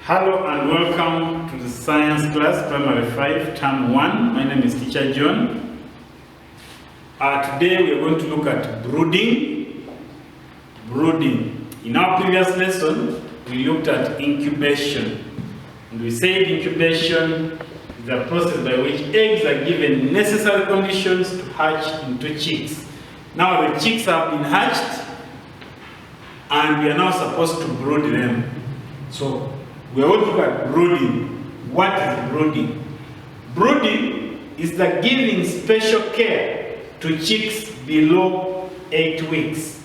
Hello and welcome to the science class, primary 5, term 1. My name is teacher John. Today we are going to look at brooding. Brooding. In our previous lesson, we looked at incubation. And we said incubation is the process by which eggs are given necessary conditions to hatch into chicks. Now the chicks have been hatched and we are now supposed to brood them. So we are going to look at brooding. What is brooding? Brooding is the giving special care to chicks below 8 weeks.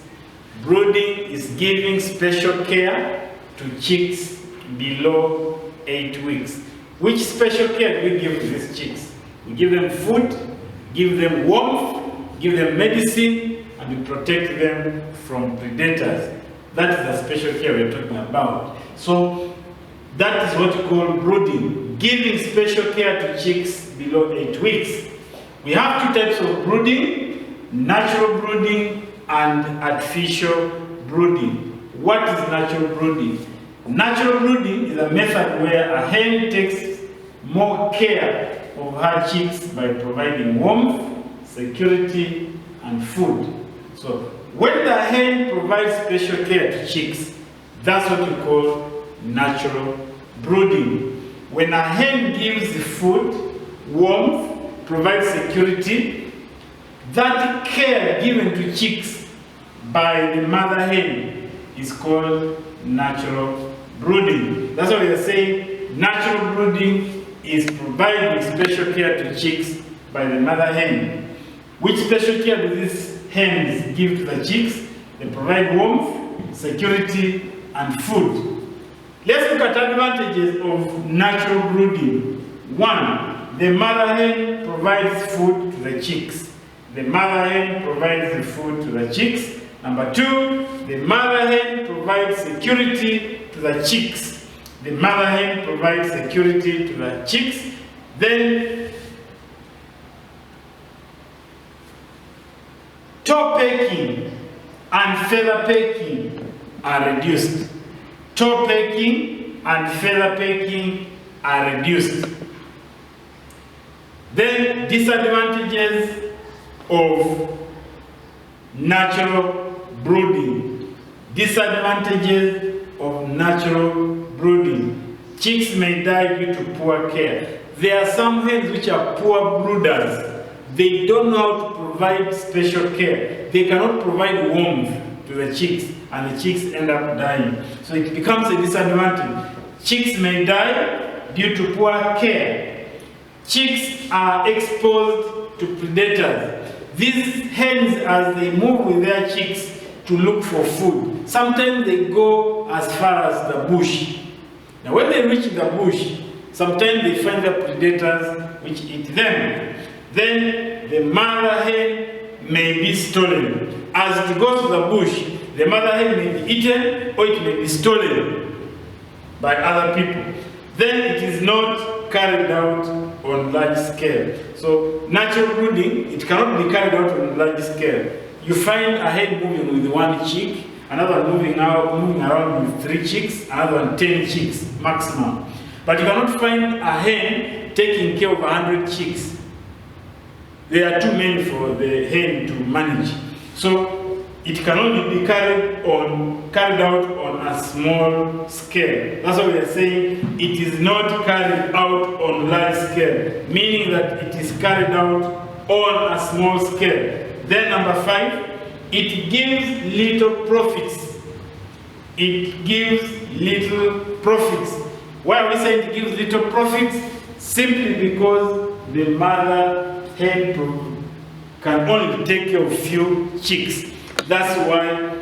Brooding is giving special care to chicks below 8 weeks. Which special care do we give to these chicks? We give them food, give them warmth, give them medicine, and we protect them from predators. That is the special care we are talking about. So that is what we call brooding, giving special care to chicks below 8 weeks. We have two types of brooding: natural brooding and artificial brooding. What is natural brooding? Natural brooding is a method where a hen takes more care of her chicks by providing warmth, security, and food. So when the hen provides special care to chicks, that's what we call natural brooding. When a hen gives food, warmth, provides security, that care given to chicks by the mother hen is called natural brooding. That's why we are saying natural brooding is providing special care to chicks by the mother hen. Which special care do these hens give to the chicks? They provide warmth, security, and food. Let's look at advantages of natural brooding. 1, the mother hen provides food to the chicks. The mother hen provides the food to the chicks. Number 2, the mother hen provides security to the chicks. The mother hen provides security to the chicks. Then, toe pecking and feather pecking are reduced. Toe pecking and feather pecking are reduced. Then disadvantages of natural brooding. Disadvantages of natural brooding. Chicks may die due to poor care. There are some hens which are poor brooders. They don't know how to provide special care. They cannot provide warmth to the chicks, and the chicks end up dying. So it becomes a disadvantage. Chicks may die due to poor care. Chicks are exposed to predators. These hens, as they move with their chicks to look for food, sometimes they go as far as the bush. Now when they reach the bush, sometimes they find the predators which eat them. Then the mother hen may be stolen. As it goes to the bush, the mother hen may be eaten or it may be stolen by other people. Then it is not carried out on large scale. So natural brooding, it cannot be carried out on large scale. You find a hen moving with 1 chick, another one moving around with 3 chicks, another one 10 chicks maximum. But you cannot find a hen taking care of 100 chicks. There are too many for the hen to manage. So it can only be carried out on a small scale. That's why we are saying it is not carried out on large scale, meaning that it is carried out on a small scale. Then number 5, it gives little profits. It gives little profits. Why are we saying it gives little profits? Simply because the mother hen can only take care of few chicks. That's why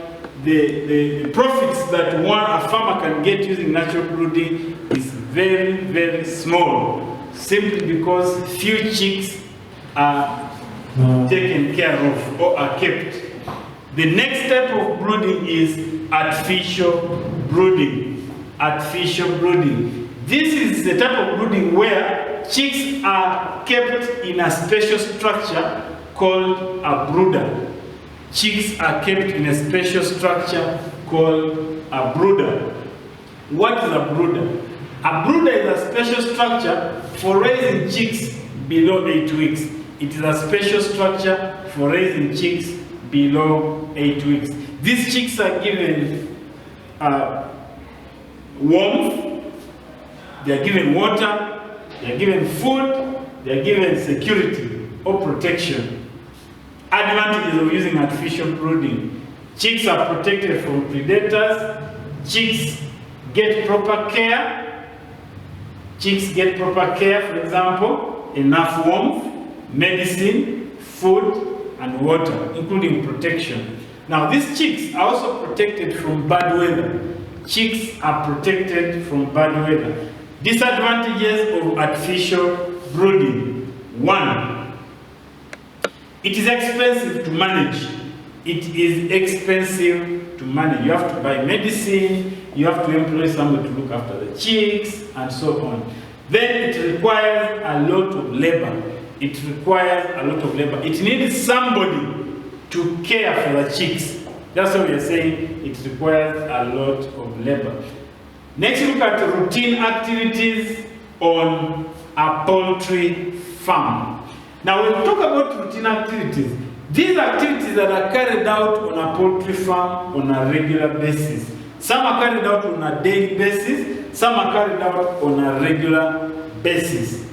the profits that a farmer can get using natural brooding is very, very small, simply because few chicks are taken care of or are kept. The next type of brooding is artificial brooding. Artificial brooding. This is the type of brooding where chicks are kept in a special structure called a brooder. Chicks are kept in a special structure called a brooder. What is a brooder? A brooder is a special structure for raising chicks below 8 weeks. It is a special structure for raising chicks below 8 weeks. These chicks are given warmth, they are given water, they are given food, they are given security or protection. Advantages of using artificial brooding. Chicks are protected from predators. Chicks get proper care. Chicks get proper care, for example, enough warmth, medicine, food, and water, including protection. Now, these chicks are also protected from bad weather. Chicks are protected from bad weather. Disadvantages of artificial brooding. 1, it is expensive to manage. It is expensive to manage. You have to buy medicine, you have to employ somebody to look after the chicks, and so on. Then it requires a lot of labor. It requires a lot of labor. It needs somebody to care for the chicks. That's what we are saying. It requires a lot of labor. Next, look at routine activities on a poultry farm. Now, when we talk about routine activities, these activities that are carried out on a poultry farm on a regular basis. Some are carried out on a daily basis, some are carried out on a regular basis.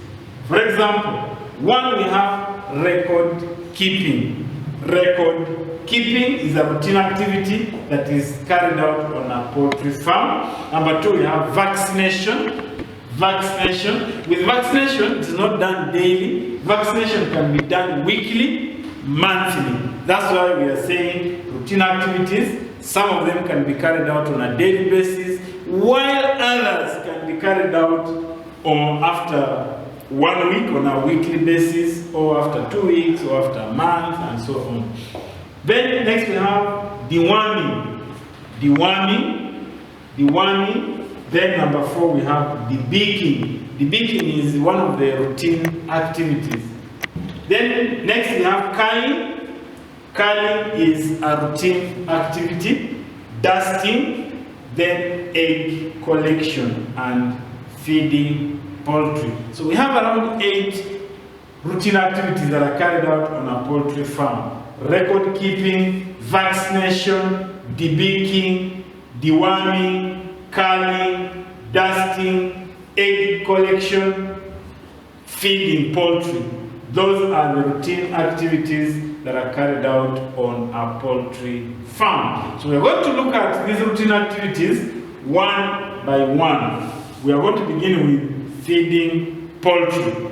For example, 1, we have record keeping. Record keeping is a routine activity that is carried out on a poultry farm. Number 2, we have vaccination. Vaccination. With vaccination, it is not done daily. Vaccination can be done weekly, monthly. That's why we are saying routine activities. Some of them can be carried out on a daily basis, while others can be carried out after 1 week on a weekly basis, or after 2 weeks, or after a month, and so on. Then next we have deworming. Deworming. Then number 4, we have debeaking. Debeaking is one of the routine activities. Then next we have culling. Culling is a routine activity. Dusting, then egg collection and feeding poultry. So we have around 8 routine activities that are carried out on a poultry farm. Record keeping, vaccination, debeaking, deworming, culling, dusting, egg collection, feeding poultry. Those are the routine activities that are carried out on a poultry farm. So we are going to look at these routine activities one by one. We are going to begin with feeding poultry.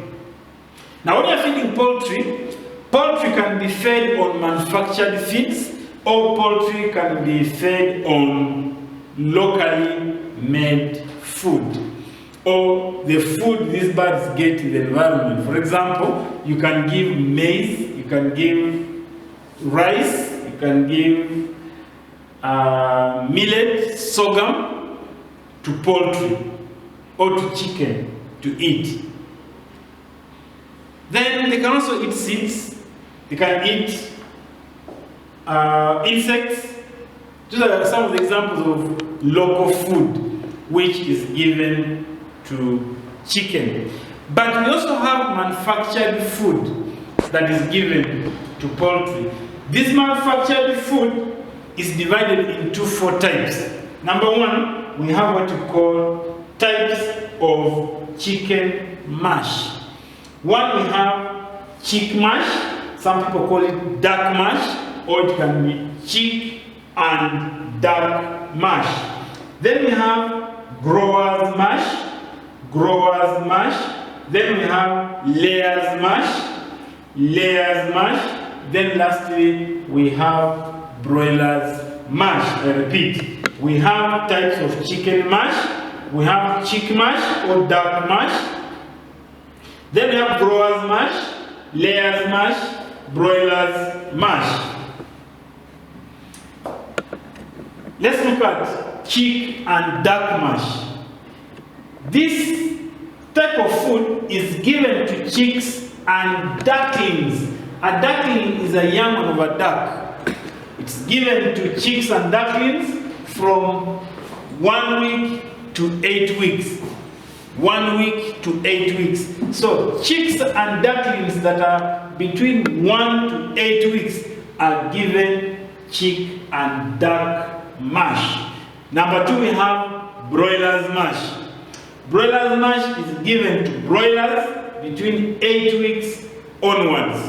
Now, when you are feeding poultry, poultry can be fed on manufactured feeds, or poultry can be fed on locally made food, or the food these birds get in the environment. For example, you can give maize, you can give rice, you can give millet, sorghum to poultry or to chicken to eat. Then they can also eat seeds, they can eat insects. These are some of the examples of local food which is given to chicken. But we also have manufactured food that is given to poultry. This manufactured food is divided into 4 types. Number 1, we have what we call types of chicken mash. 1, we have chick mash. Some people call it dark mash, or it can be chick and dark mash. Then we have growers mash, growers mash. Then we have layers mash, layers mash. Then lastly, we have broilers mash. I repeat, we have types of chicken mash. We have chick mash or dark mash. Then we have growers mash, layers mash, broilers mash. Let's look at chick and dark mash. This type of food is given to chicks and ducklings. A duckling is a young one of a duck. It's given to chicks and ducklings from 1 week to 8 weeks. 1 week to 8 weeks. So chicks and ducklings that are between 1 to 8 weeks are given chick and duck mash. Number 2, we have broilers mash. Broilers mash is given to broilers between 8 weeks onwards.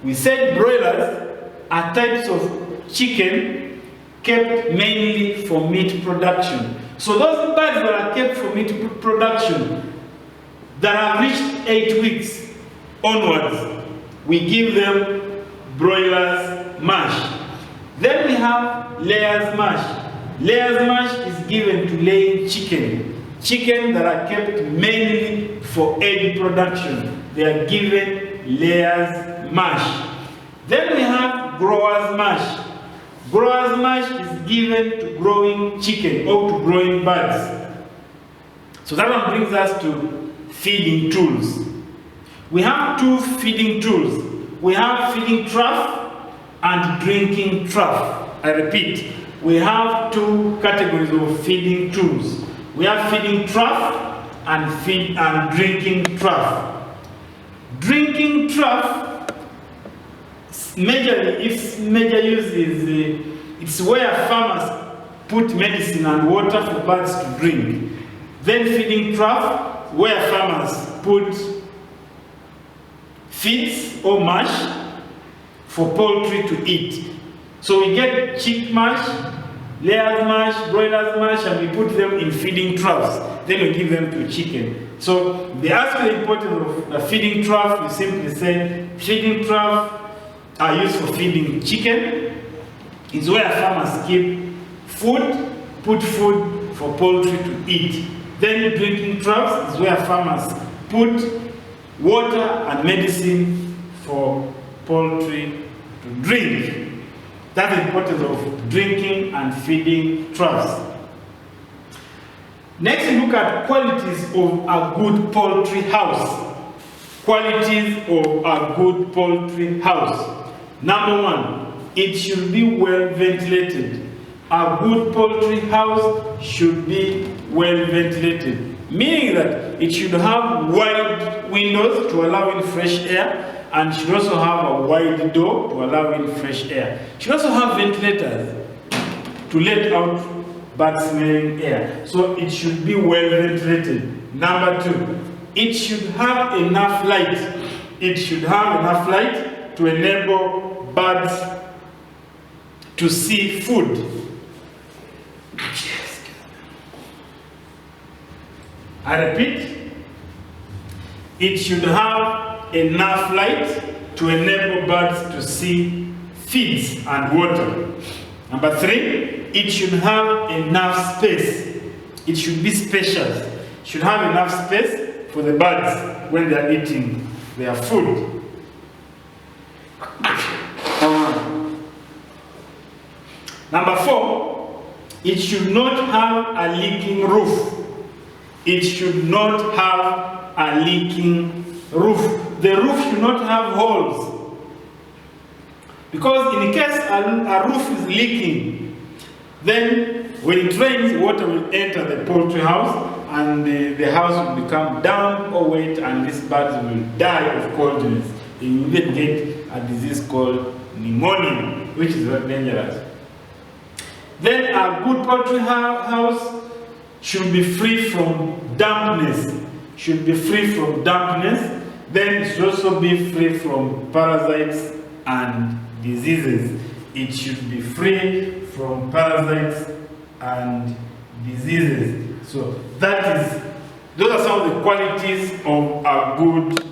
We said broilers are types of chicken kept mainly for meat production. So those birds that are kept for meat production that have reached 8 weeks onwards, we give them broilers mash. Then we have layers mash. Layers mash is given to laying chicken that are kept mainly for egg production. They are given layers mash. Then we have growers mash. Growers mash is given to growing chicken or to growing birds. So that one brings us to feeding tools. We have 2 feeding tools. We have feeding trough and drinking trough. I repeat, we have 2 categories of feeding tools. We have feeding trough and drinking trough. Drinking trough, majorly, its major use is it's where farmers put medicine and water for birds to drink. Then feeding trough, where farmers put feeds or mash for poultry to eat. So we get chick mash, layers mash, broilers mash, and we put them in feeding troughs. Then we give them to chicken. So the aspect importance of the feeding trough, we simply say feeding trough are used for feeding chicken. It's where farmers keep food, put food for poultry to eat. Then drinking troughs is where farmers put water and medicine for poultry to drink. That's the importance of drinking and feeding troughs. Next, we look at qualities of a good poultry house. Qualities of a good poultry house. Number 1, it should be well ventilated. A good poultry house should be well ventilated, meaning that it should have wide windows to allow in fresh air, and should also have a wide door to allow in fresh air. It should also have ventilators to let out bad-smelling air. So it should be well ventilated. Number 2, it should have enough light. It should have enough light to enable birds to see food. I repeat, it should have enough light to enable birds to see feeds and water. Number 3, it should have enough space. It should be spacious. It should have enough space for the birds when they are eating their food. Number 4, it should not have a leaking roof. It should not have a leaking roof. The roof should not have holes. Because in case a roof is leaking, then when it rains, water will enter the poultry house, and the house will become damp or wet, and these birds will die of coldness. They will even get a disease called pneumonia, which is very dangerous. Then a good poultry house should be free from dampness. Should be free from dampness. Then it should also be free from parasites and diseases. It should be free from parasites and diseases. So those are some of the qualities of a good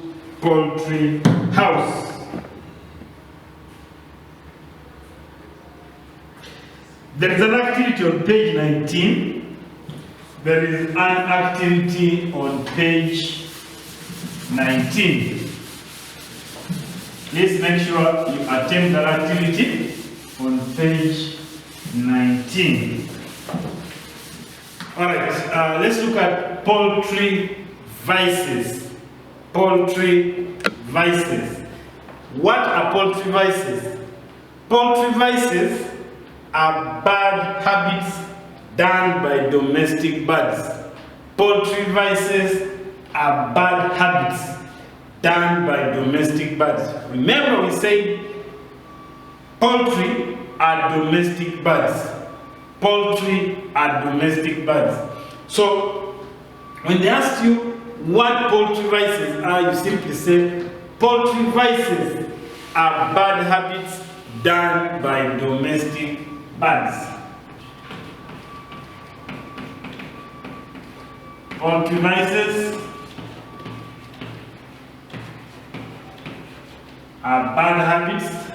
poultry house. There is an activity on page 19. There is an activity on page 19. Please make sure you attempt that activity on page 19. Alright, let's look at poultry vices. Poultry vices. What are poultry vices? Poultry vices are bad habits done by domestic birds. Poultry vices are bad habits done by domestic birds. Remember, we said poultry are domestic birds. Poultry are domestic birds. So, when they ask you what poultry vices are, you simply say poultry vices are bad habits done by domestic birds. Poultry vices are bad habits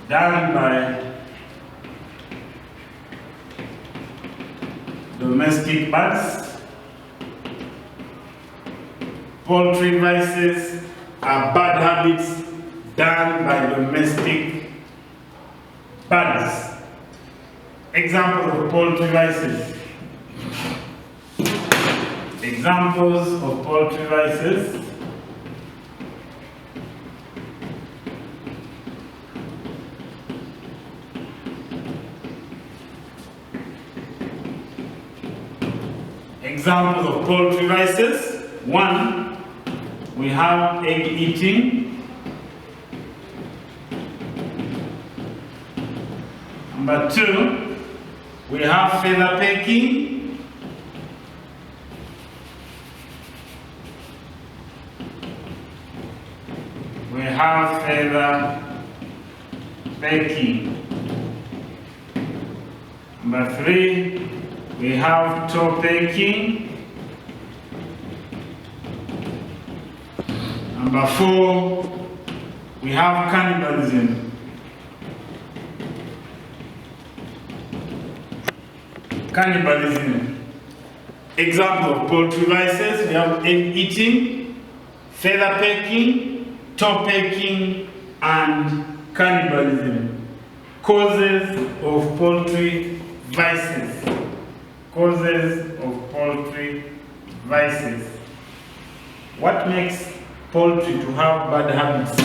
done by domestic birds. Poultry vices are bad habits done by domestic birds. Examples of poultry vices. Examples of poultry vices. Examples of poultry vices. 1, we have egg eating. Number 2, we have feather pecking. We have feather pecking. Number 3, we have toe pecking. Number 4, we have cannibalism. Cannibalism. Example of poultry vices, we have egg eating, feather pecking, toe pecking, and cannibalism. Causes of poultry vices. Causes of poultry vices. What makes poultry to have bad habits?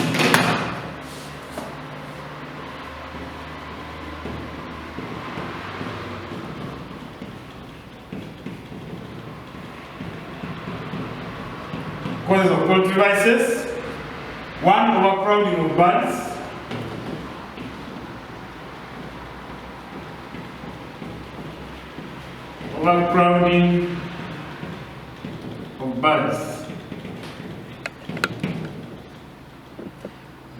Causes of poultry vices. 1, overcrowding of birds. Overcrowding of birds.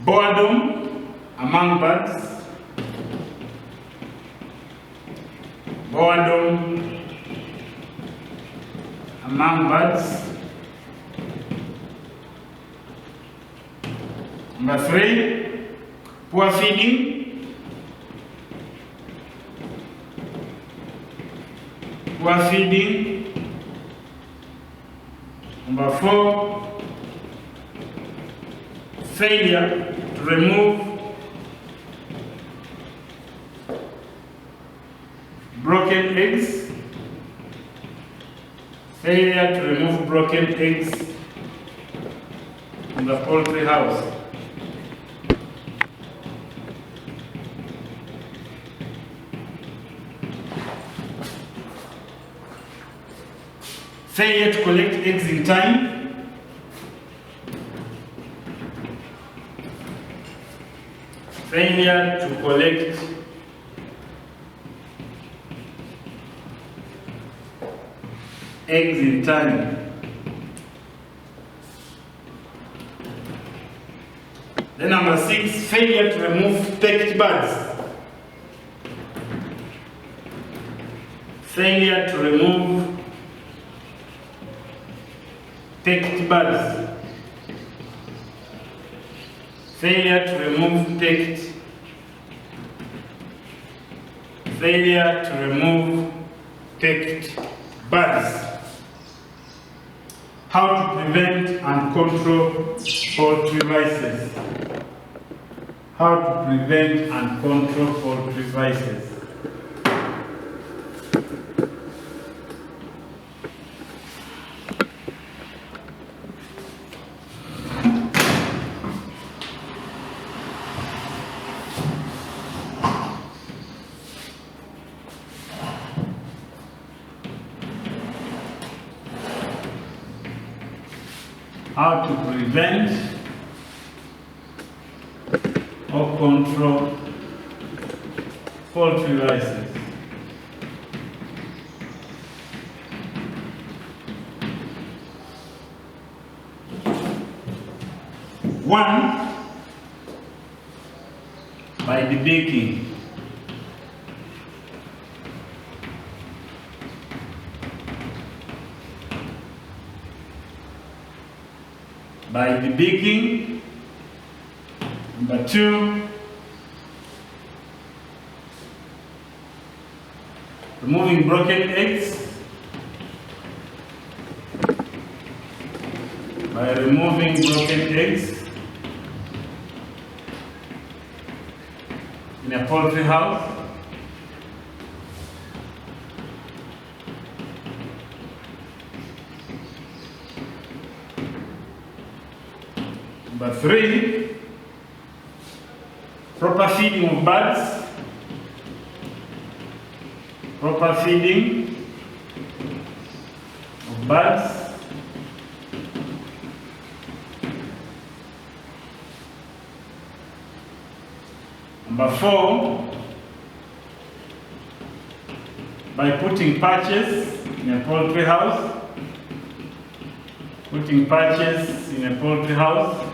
Boredom among birds. Boredom among birds. Number 3, poor feeding. Poor feeding. Number 4, failure to remove broken eggs. Failure to remove broken eggs in the poultry house. Failure to collect eggs in time. Failure to collect eggs in time. Then number 6, failure to remove pecked birds. Failure to remove pecked birds. Failure to remove pecked. Failure to remove pecked birds. How to prevent and control poultry vices. How to prevent and control poultry vices. how to prevent or control poultry viruses. One, by debaking. By debaking. Number two, removing broken eggs. By removing broken eggs in a poultry house. Number three, proper feeding of birds. Proper feeding of birds. Number four, by putting patches in a poultry house. Putting patches in a poultry house.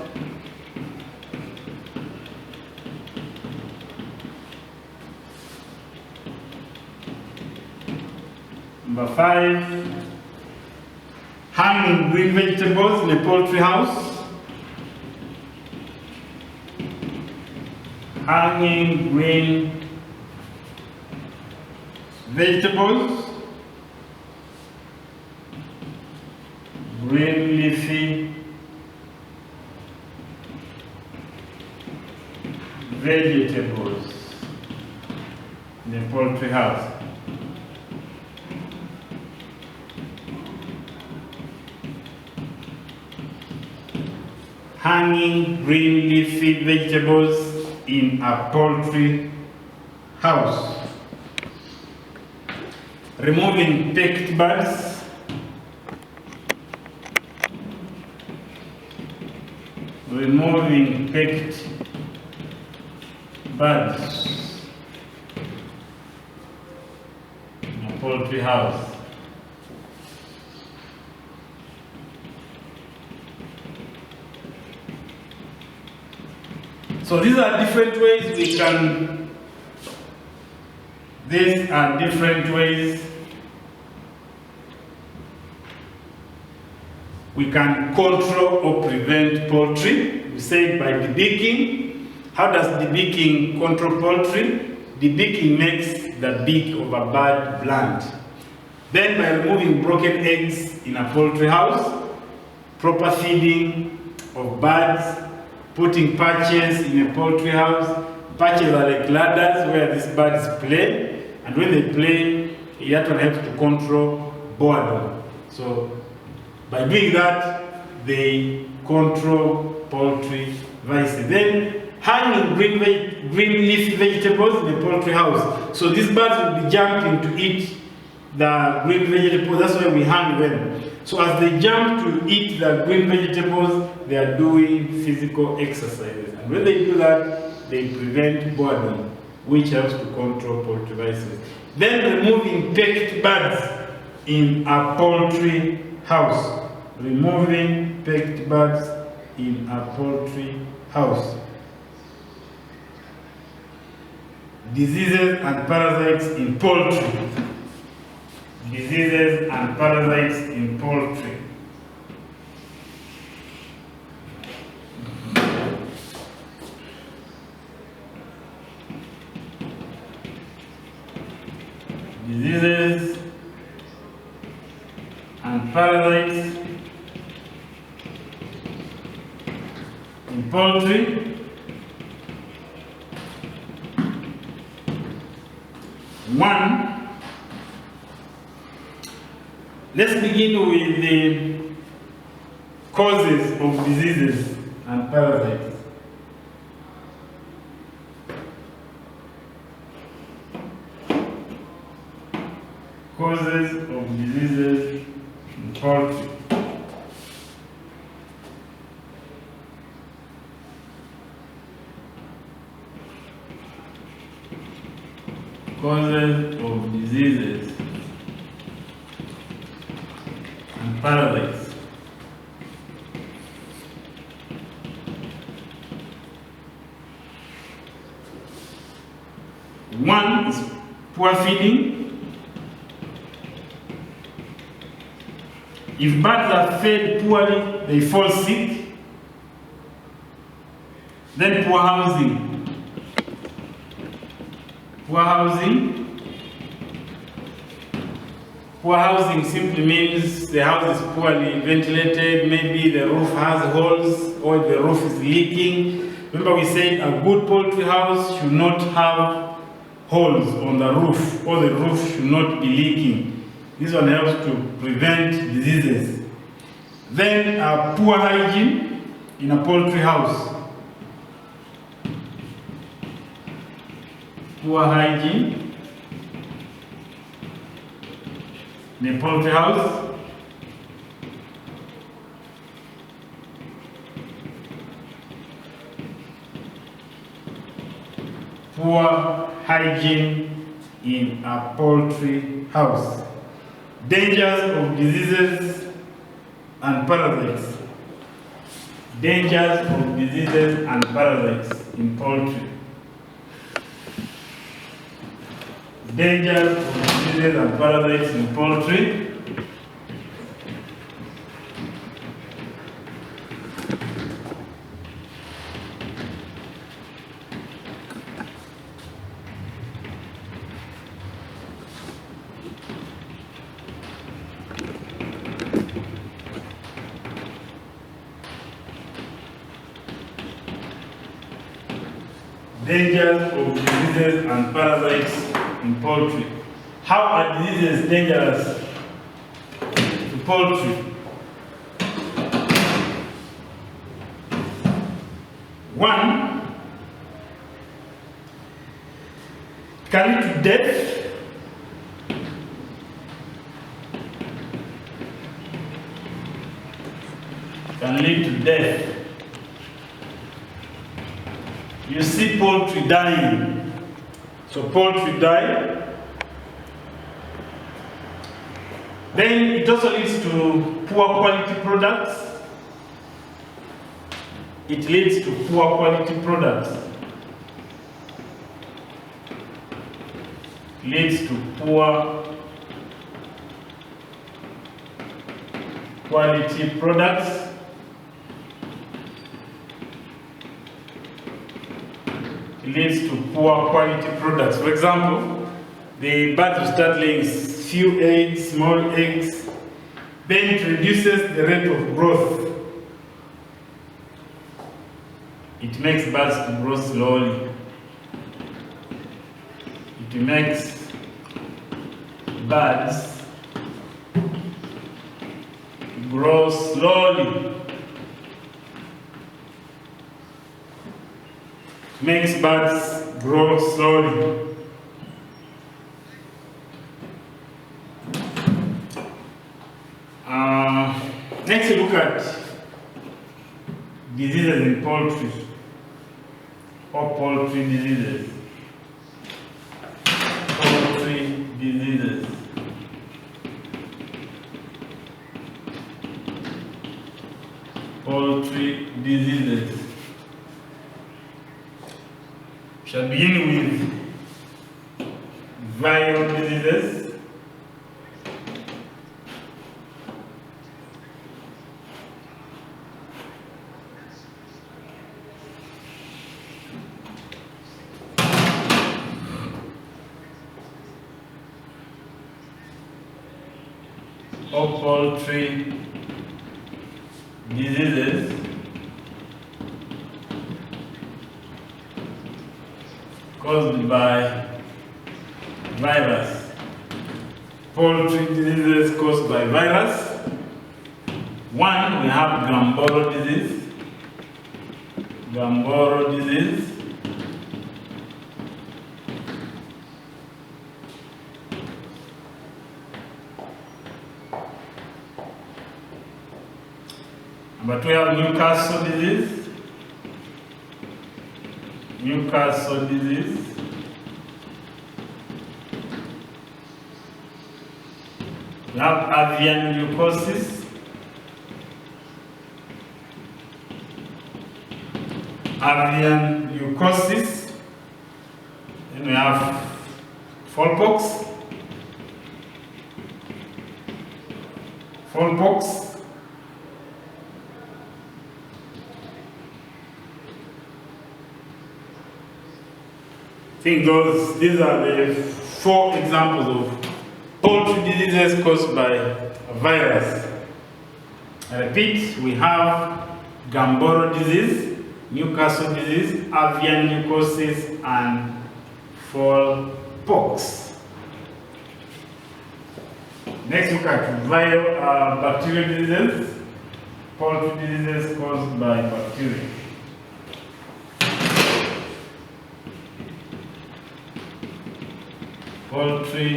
Number five, hanging green vegetables in a poultry house. Hanging green vegetables, green leafy vegetables in a poultry house. Hanging green leafy vegetables in a poultry house. Removing picked birds. Removing picked birds in a poultry house. So these are different ways we can, these are different ways we can control or prevent poultry. We said by debeaking. How does debeaking control poultry? Debeaking makes the beak of a bird blunt. Then by removing broken eggs in a poultry house, proper feeding of birds, putting patches in a poultry house. Patches are like ladders where these birds play, and when they play, it actually helps to control boredom. So by doing that, they control poultry viruses. Then hanging green leafy vegetables in the poultry house. So these birds will be jumping to eat the green vegetables. That's why we hang them. So as they jump to eat the green vegetables, they are doing physical exercises. And when they do that, they prevent boredom, which helps to control poultry viruses. Then removing picked birds in a poultry house. Removing picked birds in a poultry house. Diseases and parasites in poultry. Diseases and parasites in poultry. Diseases and parasites in poultry. One, let's begin with the causes of diseases and parasites. Causes of diseases in poultry. Causes of diseases and parasites. One is poor feeding. If birds are fed poorly, they fall sick. Then poor housing. Poor housing simply means the house is poorly ventilated, maybe the roof has holes or the roof is leaking. Remember we said a good poultry house should not have holes on the roof, or the roof should not be leaking. This one helps to prevent diseases. Then poor hygiene in a poultry house. Poor hygiene in a poultry house. Poor hygiene in a poultry house. Dangers of diseases and parasites. Dangers of diseases and parasites in poultry. Dangers of diseases and parasites in poultry. Dangers of diseases and parasites in poultry. How are diseases dangerous to poultry? One, can lead to death. Can lead to death. You see poultry dying. So poultry die. Then it also leads to poor quality products. It leads to poor quality products. Leads to poor quality products. Leads to poor quality products. For example, the birds will start laying few eggs, small eggs, then it reduces the rate of growth. It makes birds to grow slowly. It makes birds grow slowly. Makes birds grow slowly. Let's look at diseases in poultry, or poultry diseases. Poultry diseases. Poultry diseases. Shall begin with viral diseases. Or poultry diseases. Caused by virus. Poultry diseases caused by virus. One, we have Gumboro disease. Gumboro disease. But we have Newcastle disease. Newcastle disease. We have avian leukosis, then we have fowlpox, I think these are the 4 examples of poultry diseases caused by a virus. I repeat, we have Gumboro disease, Newcastle disease, avian leukosis, and fowlpox. Next, look at viral bacterial diseases, poultry diseases caused by bacteria. Poultry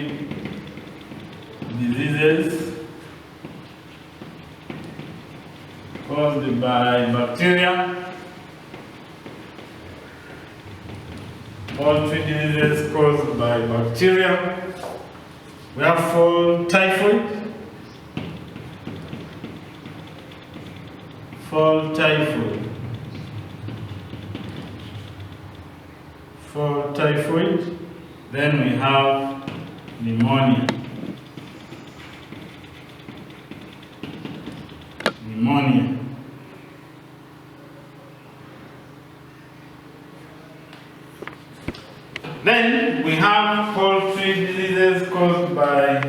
diseases caused by bacteria. Poultry diseases caused by bacteria. We have fall typhoid. Fall typhoid. Then we have pneumonia. Then we have poultry diseases caused by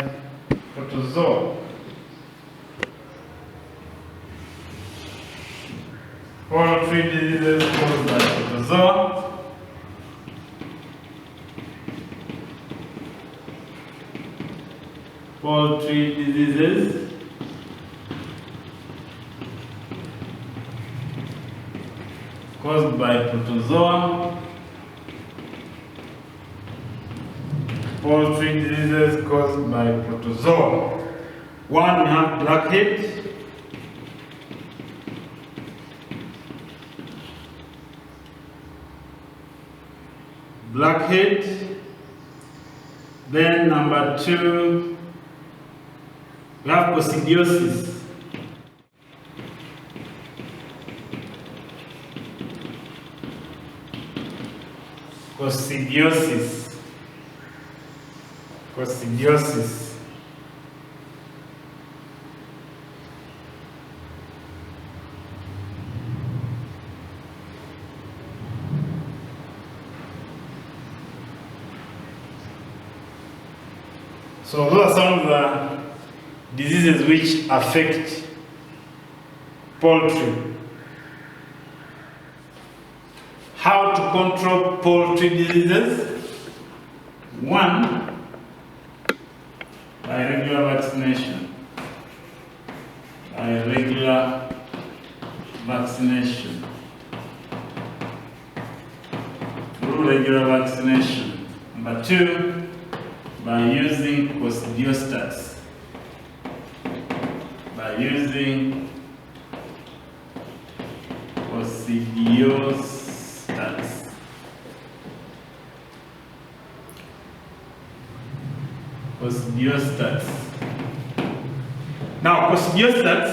protozoa. Poultry diseases caused by protozoa. Poultry diseases caused by protozoa. Poultry diseases caused by protozoa. One, we have blackhead. Then number 2, we have coccidiosis. So those are some of the diseases which affect poultry. How to control poultry diseases? 1, by regular vaccination. 2, regular vaccination. Number 2, by using coccidiostats. Now, coccidiostats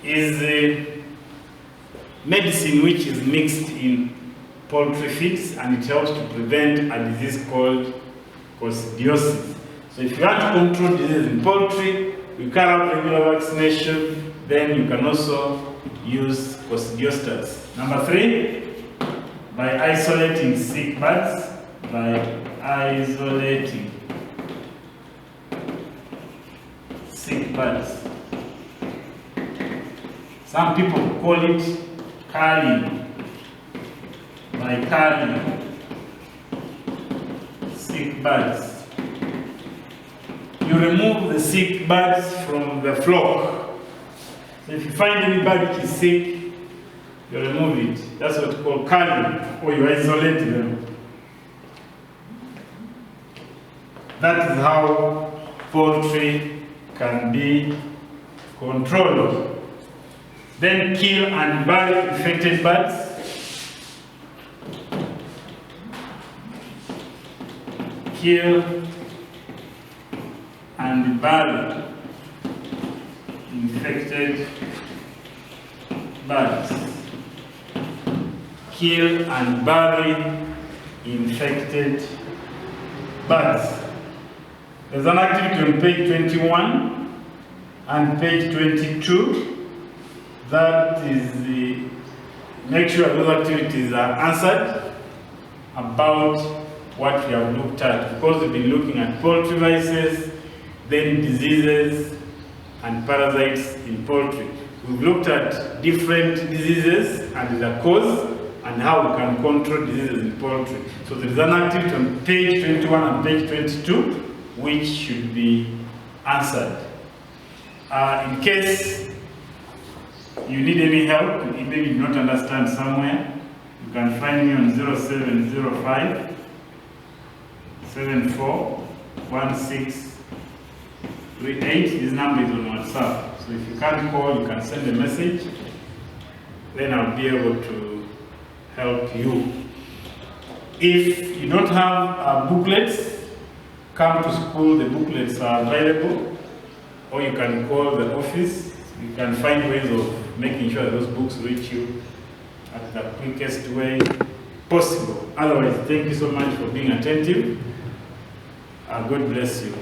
is a medicine which is mixed in poultry feeds, and it helps to prevent a disease called coccidiosis. So if you want to control disease in poultry, you carry out regular vaccination, then you can also use coccidiostats. Number 3, by isolating sick birds. Some people call it culling. By culling sick birds. You remove the sick birds from the flock. So if you find any bird which is sick, you remove it. That's what we call culling, or you isolate them. That is how poultry can be controlled. Then kill and bury infected birds. kill and bury infected birds. Kill and bury infected birds. There's an activity on page 21 and page 22. That is the make sure those activities are answered about what we have looked at, because we've been looking at poultry viruses, then diseases and parasites in poultry. We've looked at different diseases and their cause and how we can control diseases in poultry. So there is an activity on page 21 and page 22 which should be answered. In case you need any help, maybe you do not understand somewhere, you can find me on 0705 741638. This number is on WhatsApp. So if you can't call, you can send a message. Then I'll be able to help you. If you don't have booklets, come to school, the booklets are available. Or you can call the office. You can find ways of making sure that those books reach you at the quickest way possible. Otherwise, thank you so much for being attentive. God bless you.